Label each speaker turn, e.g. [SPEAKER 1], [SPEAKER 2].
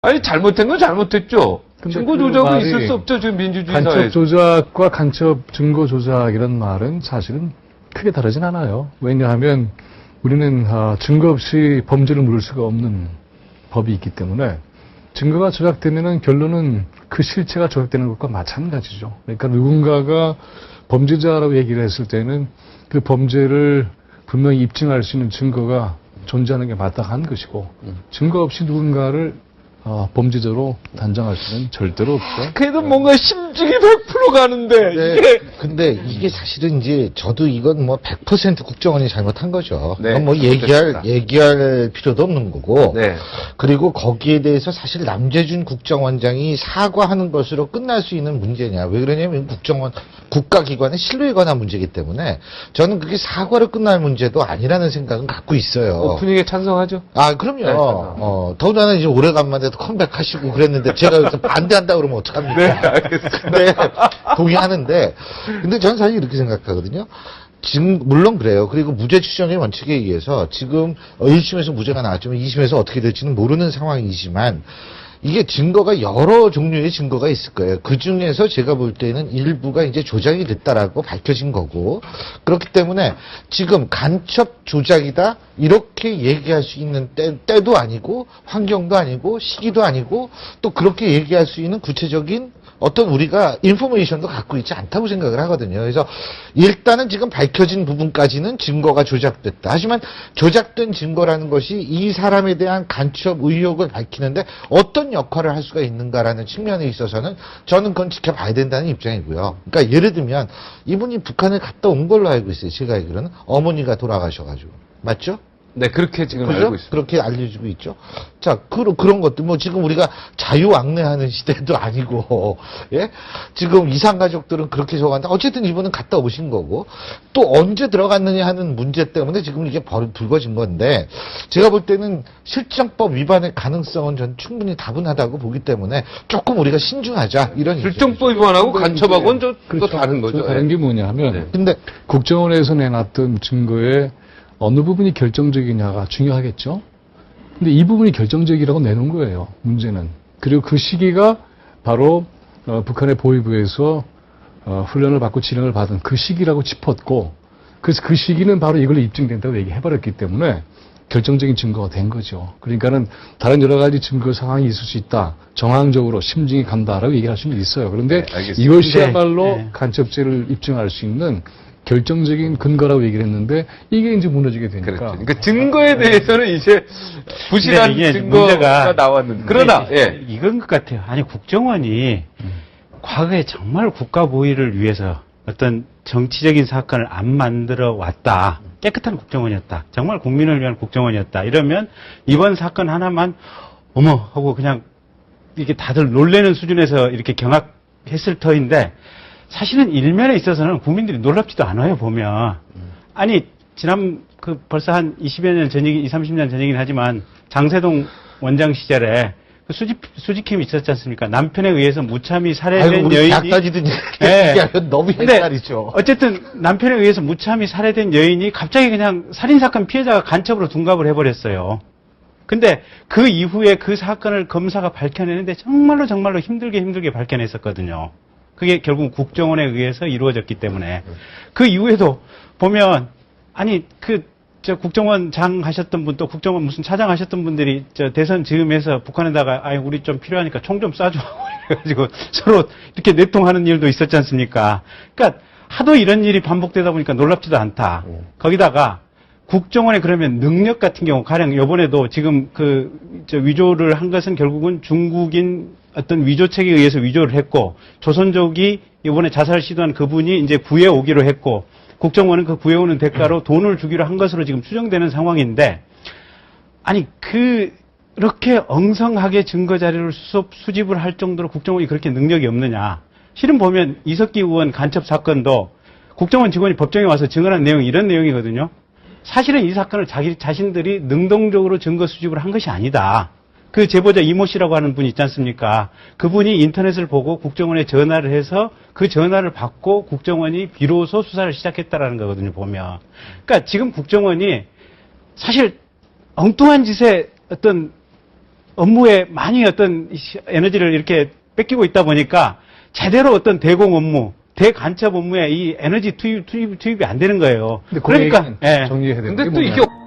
[SPEAKER 1] 아니, 잘못된 건 잘못했죠. 증거
[SPEAKER 2] 그
[SPEAKER 1] 조작은
[SPEAKER 2] 말이
[SPEAKER 1] 있을 수 없죠, 지금 민주주의
[SPEAKER 2] 간첩
[SPEAKER 1] 사회에서.
[SPEAKER 2] 조작과 간첩 증거 조작이라는 말은 사실은 크게 다르진 않아요. 왜냐하면 우리는 증거 없이 범죄를 물을 수가 없는 법이 있기 때문에 증거가 조작되면은 결론은 그 실체가 조작되는 것과 마찬가지죠. 그러니까 누군가가 범죄자라고 얘기를 했을 때는 그 범죄를 분명히 입증할 수 있는 증거가 존재하는 게 마땅한 것이고 증거 없이 누군가를 범죄자로 단정할 수는 절대로 없죠.
[SPEAKER 1] 그래도 뭔가 심증이 100% 가는데,
[SPEAKER 3] 네,
[SPEAKER 1] 이게.
[SPEAKER 3] 근데 이게 사실은 이제 저도 이건 뭐 100% 국정원이 잘못한 거죠.
[SPEAKER 1] 네,
[SPEAKER 3] 이건 뭐 얘기할 필요도 없는 거고.
[SPEAKER 1] 네.
[SPEAKER 3] 그리고 거기에 대해서 사실 남재준 국정원장이 사과하는 것으로 끝날 수 있는 문제냐. 왜 그러냐면 국정원 국가기관의 신뢰에 관한 문제이기 때문에 저는 그게 사과로 끝날 문제도 아니라는 생각은 갖고 있어요.
[SPEAKER 1] 오프닝에 찬성하죠?
[SPEAKER 3] 아, 그럼요.
[SPEAKER 1] 네,
[SPEAKER 3] 더군다나 이제 오래간만에 컴백하시고 그랬는데 제가 여기서 반대한다 그러면 어떡합니까?
[SPEAKER 1] 네, 알겠습니다.
[SPEAKER 3] 네, 동의하는데. 근데 저는 사실 이렇게 생각하거든요. 지금, 물론 그래요. 그리고 무죄 추정의 원칙에 의해서 지금 1심에서 무죄가 나왔지만 2심에서 어떻게 될지는 모르는 상황이지만 이게 증거가 여러 종류의 증거가 있을 거예요. 그 중에서 제가 볼 때는 일부가 이제 조작이 됐다라고 밝혀진 거고 그렇기 때문에 지금 간첩 조작이다 이렇게 얘기할 수 있는 때도 아니고 환경도 아니고 시기도 아니고 또 그렇게 얘기할 수 있는 구체적인 어떤 우리가 인포메이션도 갖고 있지 않다고 생각을 하거든요. 그래서 일단은 지금 밝혀진 부분까지는 증거가 조작됐다. 하지만 조작된 증거라는 것이 이 사람에 대한 간첩 의혹을 밝히는데 어떤 역할을 할 수가 있는가라는 측면에 있어서는 저는 그건 지켜봐야 된다는 입장이고요. 그러니까 예를 들면 이분이 북한에 갔다 온 걸로 알고 있어요. 제가 알기로는 어머니가 돌아가셔가지고. 맞죠?
[SPEAKER 1] 네, 그렇게 지금
[SPEAKER 3] 그죠?
[SPEAKER 1] 알고 있습니다.
[SPEAKER 3] 그렇게 알려지고 있죠. 자, 그런 것들, 뭐 지금 우리가 자유왕래하는 시대도 아니고, 예? 지금 이산가족들은 그렇게 적어간다. 어쨌든 이분은 갔다 오신 거고, 또 언제 들어갔느냐 하는 문제 때문에 지금 이게 불거진 건데, 제가 볼 때는 실정법 위반의 가능성은 전 충분히 다분하다고 보기 때문에 조금 우리가 신중하자, 이런.
[SPEAKER 1] 실정법 위반하고 간첩하고는 또
[SPEAKER 2] 그렇죠.
[SPEAKER 1] 다른 거죠.
[SPEAKER 2] 다른 게 뭐냐 하면
[SPEAKER 1] 네.
[SPEAKER 3] 근데,
[SPEAKER 2] 국정원에서 내놨던 증거의 어느 부분이 결정적이냐가 중요하겠죠. 근데 이 부분이 결정적이라고 내놓은 거예요. 문제는. 그리고 그 시기가 바로 북한의 보위부에서 훈련을 받고 지령을 받은 그 시기라고 짚었고 그래서 그 시기는 바로 이걸로 입증된다고 얘기해버렸기 때문에 결정적인 증거가 된 거죠. 그러니까는 다른 여러 가지 증거 상황이 있을 수 있다. 정황적으로 심증이 간다라고 얘기할 수는 있어요. 그런데
[SPEAKER 1] 네, 알겠습니다.
[SPEAKER 2] 이것이야말로
[SPEAKER 4] 네.
[SPEAKER 2] 간첩죄를 입증할 수 있는 결정적인 근거라고 얘기를 했는데 이게 이제 무너지게 되니까.
[SPEAKER 1] 그렇죠. 그러니까 증거에 대해서는 이제 부실한
[SPEAKER 4] 이게
[SPEAKER 1] 증거가
[SPEAKER 4] 문제가
[SPEAKER 1] 나왔는데. 그러나, 예.
[SPEAKER 4] 이건 것 같아요. 아니, 국정원이 과거에 정말 국가 보위를 위해서 어떤 정치적인 사건을 안 만들어 왔다. 깨끗한 국정원이었다. 정말 국민을 위한 국정원이었다. 이러면 이번 사건 하나만 어머 하고 그냥 이렇게 다들 놀래는 수준에서 이렇게 경악했을 터인데 사실은 일면에 있어서는 국민들이 놀랍지도 않아요, 보면. 아니, 벌써 한 20여 년 전이긴, 20, 30년 전이긴 하지만, 장세동 원장 시절에 그 수지킴이 있었지 않습니까? 남편에 의해서 무참히 살해된
[SPEAKER 3] 우리
[SPEAKER 4] 여인이.
[SPEAKER 3] 대학까지도
[SPEAKER 4] 예.
[SPEAKER 3] 얘기하면 너무
[SPEAKER 4] 근데
[SPEAKER 3] 옛날이죠.
[SPEAKER 4] 어쨌든 남편에 의해서 무참히 살해된 여인이 갑자기 그냥 살인사건 피해자가 간첩으로 둔갑을 해버렸어요. 근데 그 이후에 그 사건을 검사가 밝혀내는데 정말로 힘들게 밝혀냈었거든요. 그게 결국 국정원에 의해서 이루어졌기 때문에. 그 이후에도 보면, 아니, 국정원 장 하셨던 분, 또 국정원 무슨 차장 하셨던 분들이, 대선 즈음해서 북한에다가, 우리 좀 필요하니까 총 좀 쏴줘. 그래가지고 서로 이렇게 내통하는 일도 있었지 않습니까? 그러니까 하도 이런 일이 반복되다 보니까 놀랍지도 않다. 거기다가, 국정원의 그러면 능력 같은 경우, 가령 요번에도 지금 위조를 한 것은 결국은 중국인 어떤 위조책에 의해서 위조를 했고, 조선족이 이번에 자살 시도한 그분이 이제 구해오기로 했고, 국정원은 그 구해오는 대가로 돈을 주기로 한 것으로 지금 추정되는 상황인데, 아니, 그렇게 엉성하게 증거 자료를 수집을 할 정도로 국정원이 그렇게 능력이 없느냐. 실은 보면 이석기 의원 간첩 사건도 국정원 직원이 법정에 와서 증언한 내용이 이런 내용이거든요. 사실은 이 사건을 자신들이 능동적으로 증거 수집을 한 것이 아니다. 그 제보자 이모 씨라고 하는 분이 있지 않습니까? 그분이 인터넷을 보고 국정원에 전화를 해서 그 전화를 받고 국정원이 비로소 수사를 시작했다라는 거거든요, 보면. 그러니까 지금 국정원이 사실 엉뚱한 짓에 어떤 업무에 많이 어떤 에너지를 이렇게 뺏기고 있다 보니까 제대로 어떤 대공 업무, 대간첩 업무에 이 에너지 투입이 안 되는 거예요.
[SPEAKER 2] 근데
[SPEAKER 4] 그러니까
[SPEAKER 2] 정리해야 되는
[SPEAKER 1] 근데
[SPEAKER 2] 게
[SPEAKER 1] 또 이게
[SPEAKER 2] 뭐냐면